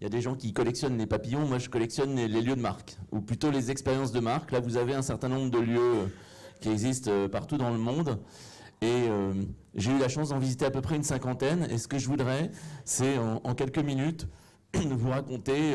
y a des gens qui collectionnent les papillons, moi je collectionne les lieux de marque, ou plutôt les expériences de marque. Là, vous avez un certain nombre de lieux qui existent partout dans le monde. Et j'ai eu la chance d'en visiter à peu près une cinquantaine. Et ce que je voudrais, c'est en quelques minutes vous raconter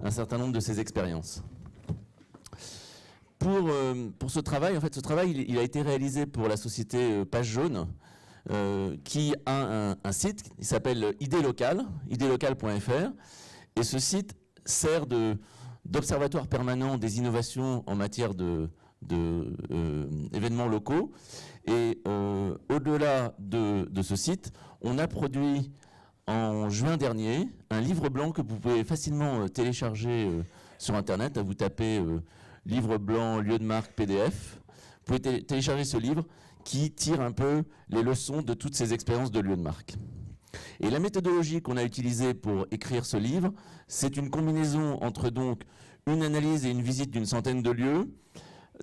un certain nombre de ces expériences. Pour ce travail, en fait, ce travail, il a été réalisé pour la société Page Jaune, qui a un site qui s'appelle idlocal.fr. Et ce site sert d'observatoire permanent des innovations en matière d'événements locaux. Et au-delà de ce site, on a produit en juin dernier un livre blanc que vous pouvez facilement télécharger sur Internet. Vous tapez livre blanc, lieu de marque, PDF. Vous pouvez télécharger ce livre qui tire un peu les leçons de toutes ces expériences de lieu de marque. Et la méthodologie qu'on a utilisée pour écrire ce livre, c'est une combinaison entre donc une analyse et une visite d'une centaine de lieux,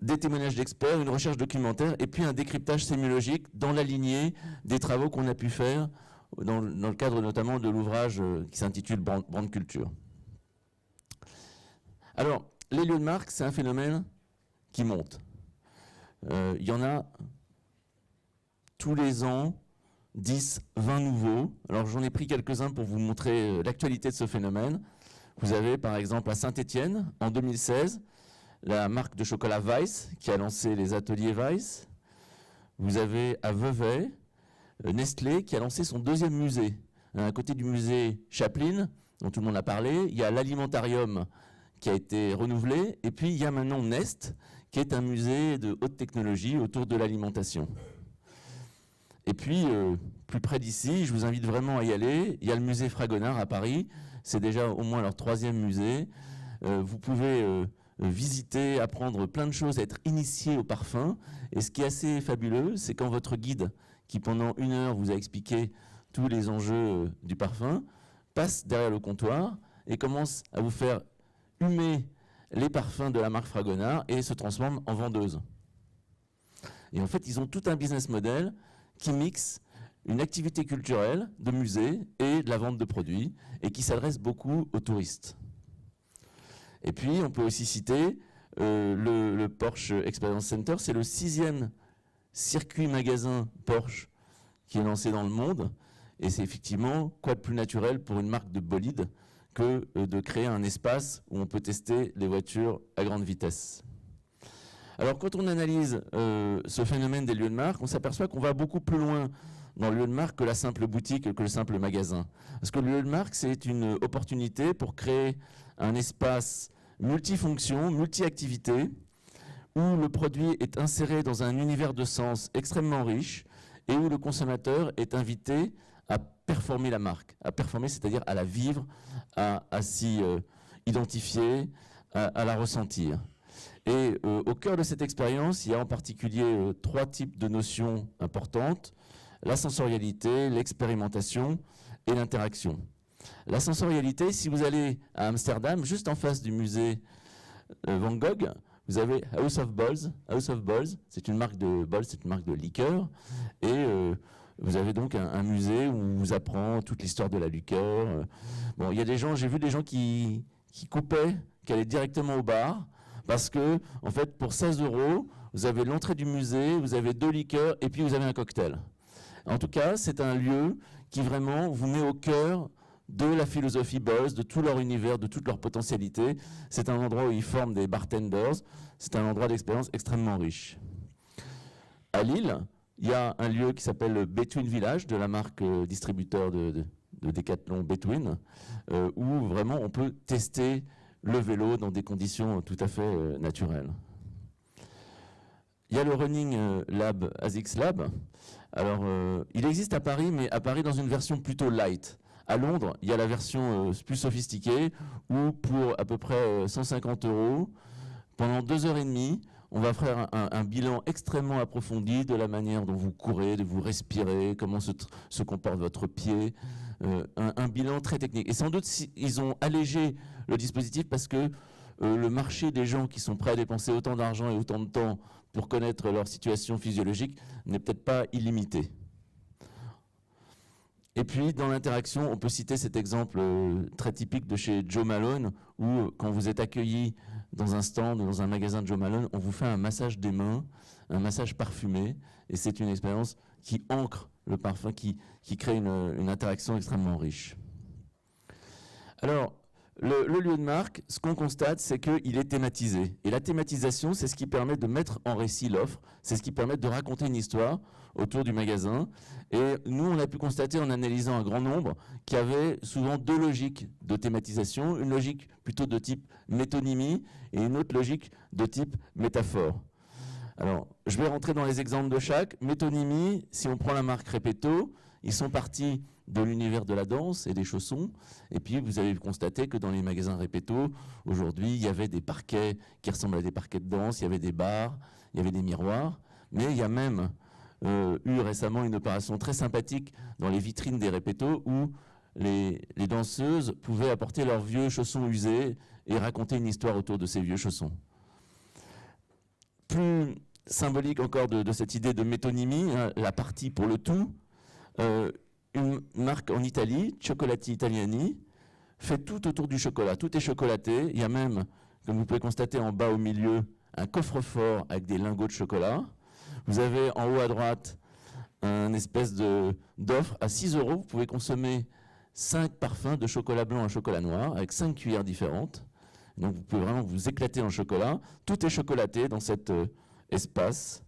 des témoignages d'experts, une recherche documentaire et puis un décryptage sémiologique dans la lignée des travaux qu'on a pu faire dans le cadre notamment de l'ouvrage qui s'intitule Brand Culture. Alors, les lieux de marque, c'est un phénomène qui monte. Il y en a tous les ans 10, 20 nouveaux. Alors j'en ai pris quelques-uns pour vous montrer l'actualité de ce phénomène. Vous avez par exemple à Saint-Étienne, en 2016, la marque de chocolat Weiss qui a lancé les ateliers Weiss. Vous avez à Vevey, Nestlé qui a lancé son deuxième musée. À côté du musée Chaplin, dont tout le monde a parlé, il y a l'alimentarium qui a été renouvelé. Et puis il y a maintenant Nest, qui est un musée de haute technologie autour de l'alimentation. Et puis, plus près d'ici, je vous invite vraiment à y aller. Il y a le musée Fragonard à Paris. C'est déjà au moins leur 3e musée. Vous pouvez visiter, apprendre plein de choses, être initié au parfum. Et ce qui est assez fabuleux, c'est quand votre guide, qui pendant 1 heure vous a expliqué tous les enjeux du parfum, passe derrière le comptoir et commence à vous faire humer les parfums de la marque Fragonard et se transforme en vendeuse. Et en fait, ils ont tout un business model qui mixe une activité culturelle de musée et de la vente de produits et qui s'adresse beaucoup aux touristes. Et puis, on peut aussi citer le Porsche Experience Center. C'est le 6e circuit magasin Porsche qui est lancé dans le monde. Et c'est effectivement quoi de plus naturel pour une marque de bolide que de créer un espace où on peut tester les voitures à grande vitesse. Alors quand on analyse ce phénomène des lieux de marque, on s'aperçoit qu'on va beaucoup plus loin dans le lieu de marque que la simple boutique, que le simple magasin. Parce que le lieu de marque, c'est une opportunité pour créer un espace multifonction, multi-activité, où le produit est inséré dans un univers de sens extrêmement riche et où le consommateur est invité à performer la marque. À performer, c'est-à-dire à la vivre, à s'y identifier, à la ressentir. Et au cœur de cette expérience, il y a en particulier 3 types de notions importantes: la sensorialité, l'expérimentation et l'interaction. La sensorialité, si vous allez à Amsterdam, juste en face du musée Van Gogh, vous avez House of Bols. House of Bols, c'est une marque de bols, c'est une marque de liqueur. Et vous avez donc un musée où on vous apprend toute l'histoire de la liqueur. Bon, il y a des gens, j'ai vu des gens qui coupaient, qui allaient directement au bar. Parce que, en fait, pour 16 €, vous avez l'entrée du musée, vous avez 2 liqueurs et puis vous avez un cocktail. En tout cas, c'est un lieu qui vraiment vous met au cœur de la philosophie Bols, de tout leur univers, de toute leur potentialité. C'est un endroit où ils forment des bartenders. C'est un endroit d'expérience extrêmement riche. À Lille, il y a un lieu qui s'appelle le Between Village, de la marque distributeur de Decathlon Between, où vraiment on peut tester le vélo dans des conditions tout à fait naturelles. Il y a le Running Lab, ASICS Lab. Alors, il existe à Paris, mais à Paris dans une version plutôt light. À Londres, il y a la version plus sophistiquée, où pour à peu près 150 €, pendant 2 heures et demie, on va faire un bilan extrêmement approfondi de la manière dont vous courez, de vous respirez, comment se comporte votre pied, un bilan très technique. Et sans doute, ils ont allégé le dispositif parce que le marché des gens qui sont prêts à dépenser autant d'argent et autant de temps pour connaître leur situation physiologique n'est peut-être pas illimité. Et puis, dans l'interaction, on peut citer cet exemple très typique de chez Joe Malone, où quand vous êtes accueilli dans un stand, dans un magasin de Joe Malone, on vous fait un massage des mains, un massage parfumé, et c'est une expérience qui ancre le parfum, qui crée une interaction extrêmement riche. Alors, le lieu de marque, ce qu'on constate, c'est qu'il est thématisé. Et la thématisation, c'est ce qui permet de mettre en récit l'offre, c'est ce qui permet de raconter une histoire autour du magasin. Et nous, on a pu constater en analysant un grand nombre qu'il y avait souvent deux logiques de thématisation, une logique plutôt de type métonymie et une autre logique de type métaphore. Alors, je vais rentrer dans les exemples de chaque. Métonymie, si on prend la marque Repetto, ils sont partis de l'univers de la danse et des chaussons. Et puis, vous avez constaté que dans les magasins Repetto, aujourd'hui, il y avait des parquets qui ressemblent à des parquets de danse, il y avait des bars, il y avait des miroirs. Mais il y a même eu récemment une opération très sympathique dans les vitrines des Repetto où les danseuses pouvaient apporter leurs vieux chaussons usés et raconter une histoire autour de ces vieux chaussons. Plus symbolique encore de cette idée de métonymie, hein, la partie pour le tout, une marque en Italie, Cioccolati Italiani, fait tout autour du chocolat. Tout est chocolaté. Il y a même, comme vous pouvez constater en bas au milieu, un coffre-fort avec des lingots de chocolat. Vous avez en haut à droite un espèce d'offre à 6 €. Vous pouvez consommer 5 parfums de chocolat blanc à chocolat noir avec 5 cuillères différentes. Donc vous pouvez vraiment vous éclater en chocolat. Tout est chocolaté dans cet espace.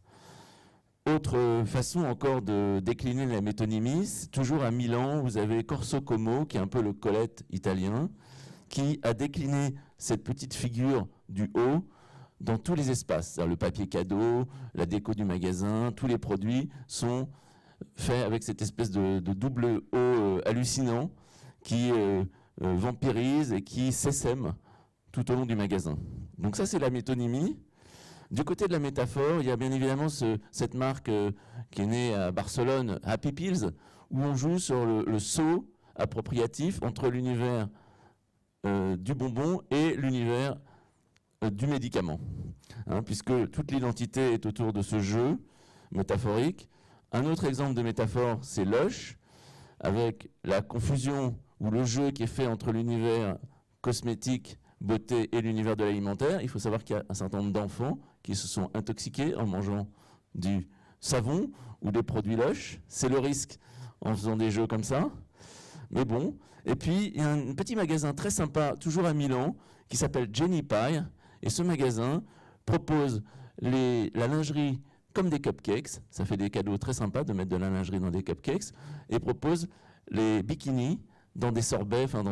Autre façon encore de décliner la métonymie, c'est toujours à Milan, vous avez Corso Como, qui est un peu le Colette italien, qui a décliné cette petite figure du haut dans tous les espaces. C'est-à-dire le papier cadeau, la déco du magasin, tous les produits sont faits avec cette espèce de double haut hallucinant qui vampirise et qui s'essaime tout au long du magasin. Donc ça, c'est la métonymie. Du côté de la métaphore, il y a bien évidemment cette marque qui est née à Barcelone, Happy Pills, où on joue sur le saut appropriatif entre l'univers du bonbon et l'univers du médicament. Hein, puisque toute l'identité est autour de ce jeu métaphorique. Un autre exemple de métaphore, c'est Lush, avec la confusion ou le jeu qui est fait entre l'univers cosmétique, beauté et l'univers de l'alimentaire. Il faut savoir qu'il y a un certain nombre d'enfants qui se sont intoxiqués en mangeant du savon ou des produits Lush. C'est le risque en faisant des jeux comme ça. Mais bon. Et puis, il y a un petit magasin très sympa, toujours à Milan, qui s'appelle Jenny Pie. Et ce magasin propose la lingerie comme des cupcakes. Ça fait des cadeaux très sympas de mettre de la lingerie dans des cupcakes. Et propose les bikinis dans des sorbets, enfin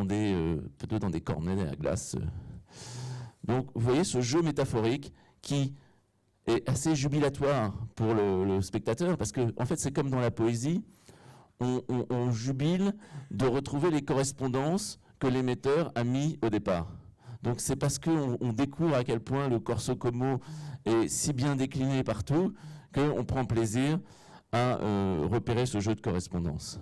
plutôt dans des cornets à glace. Donc, vous voyez ce jeu métaphorique qui est assez jubilatoire pour le spectateur, parce que en fait, c'est comme dans la poésie, on jubile de retrouver les correspondances que l'émetteur a mis au départ. Donc, c'est parce qu'on découvre à quel point le Corso Como est si bien décliné partout qu'on prend plaisir à repérer ce jeu de correspondance.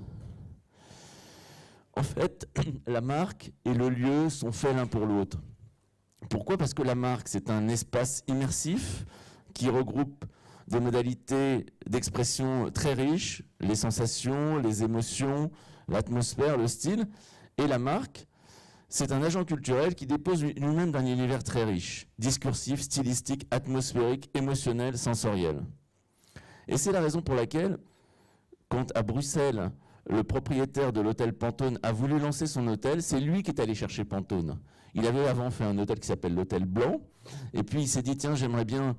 En fait, la marque et le lieu sont faits l'un pour l'autre. Pourquoi ? Parce que la marque, c'est un espace immersif qui regroupe des modalités d'expression très riches, les sensations, les émotions, l'atmosphère, le style. Et la marque, c'est un agent culturel qui dépose lui-même d'un univers très riche, discursif, stylistique, atmosphérique, émotionnel, sensoriel. Et c'est la raison pour laquelle, quand à Bruxelles, le propriétaire de l'hôtel Pantone a voulu lancer son hôtel, c'est lui qui est allé chercher Pantone. Il avait avant fait un hôtel qui s'appelle l'hôtel Blanc, et puis il s'est dit, tiens, j'aimerais bien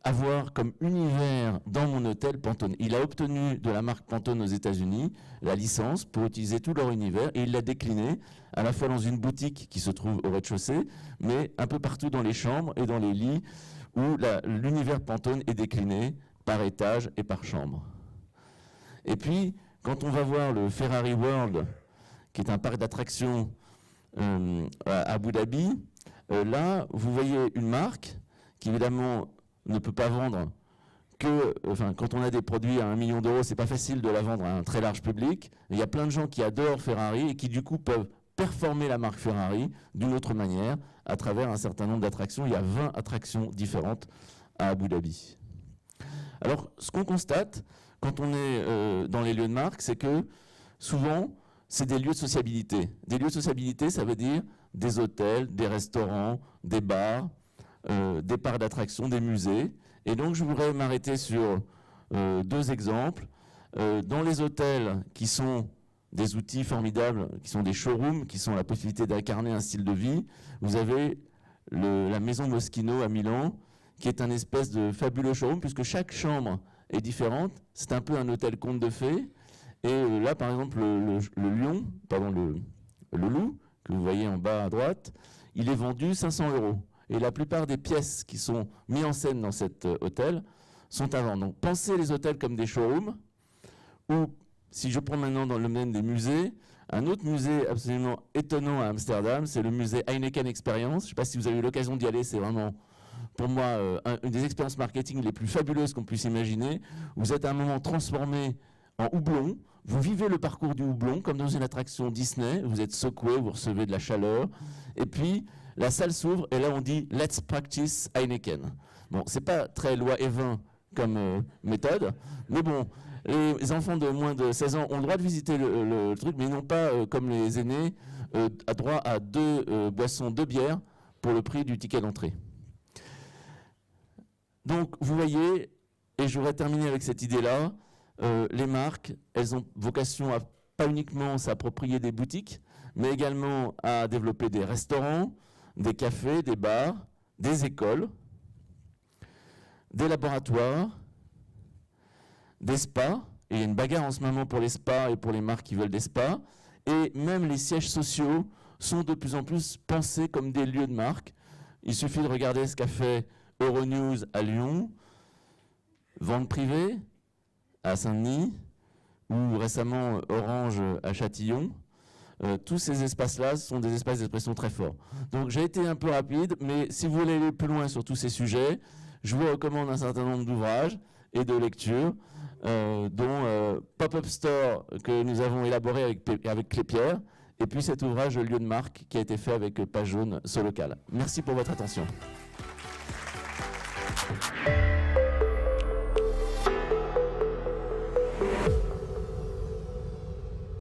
avoir comme univers dans mon hôtel Pantone. Il a obtenu de la marque Pantone aux États-Unis la licence pour utiliser tout leur univers, et il l'a décliné à la fois dans une boutique qui se trouve au rez-de-chaussée, mais un peu partout dans les chambres et dans les lits, où l'univers Pantone est décliné par étage et par chambre. Et puis, quand on va voir le Ferrari World, qui est un parc d'attractions à Abu Dhabi, là, vous voyez une marque qui, évidemment, ne peut pas vendre quand on a des produits à 1 million d'euros, c'est pas facile de la vendre à un très large public. Il y a plein de gens qui adorent Ferrari et qui, du coup, peuvent performer la marque Ferrari d'une autre manière à travers un certain nombre d'attractions. Il y a 20 attractions différentes à Abu Dhabi. Alors, ce qu'on constate quand on est dans les lieux de marque, c'est que souvent, c'est des lieux de sociabilité. Des lieux de sociabilité, ça veut dire des hôtels, des restaurants, des bars, des parcs d'attractions, des musées. Et donc, je voudrais m'arrêter sur 2 exemples. Dans les hôtels qui sont des outils formidables, qui sont des showrooms, qui sont la possibilité d'incarner un style de vie, vous avez la maison Moschino à Milan, qui est un espèce de fabuleux showroom, puisque chaque chambre est différente. C'est un peu un hôtel conte de fées. Et là, par exemple, le loup, que vous voyez en bas à droite, il est vendu 500 €. Et la plupart des pièces qui sont mises en scène dans cet hôtel sont à vendre. Donc, pensez les hôtels comme des showrooms, ou si je prends maintenant dans le domaine des musées, un autre musée absolument étonnant à Amsterdam, c'est le musée Heineken Experience. Je ne sais pas si vous avez eu l'occasion d'y aller, c'est vraiment, pour moi, une des expériences marketing les plus fabuleuses qu'on puisse imaginer. Vous êtes à un moment transformé en houblon, vous vivez le parcours du houblon comme dans une attraction Disney, vous êtes secoué, vous recevez de la chaleur, et puis la salle s'ouvre et là on dit « Let's practice Heineken ». Bon, c'est pas très loi Evin comme méthode, mais bon, les enfants de moins de 16 ans ont le droit de visiter le truc, mais non pas comme les aînés, à droit à 2 boissons, 2 bières pour le prix du ticket d'entrée. Donc vous voyez, et je voudrais terminer avec cette idée-là, les marques, elles ont vocation à pas uniquement s'approprier des boutiques, mais également à développer des restaurants, des cafés, des bars, des écoles, des laboratoires, des spas. Et il y a une bagarre en ce moment pour les spas et pour les marques qui veulent des spas. Et même les sièges sociaux sont de plus en plus pensés comme des lieux de marque. Il suffit de regarder ce qu'a fait Euronews à Lyon, vente privée à Saint-Denis, ou récemment Orange à Châtillon. Tous ces espaces-là sont des espaces d'expression très forts. Donc j'ai été un peu rapide, mais si vous voulez aller plus loin sur tous ces sujets, je vous recommande un certain nombre d'ouvrages et de lectures, dont Pop-Up Store que nous avons élaboré avec Clépierre, et puis cet ouvrage Lieu de marque qui a été fait avec Page Jaune Solocal. Merci pour votre attention.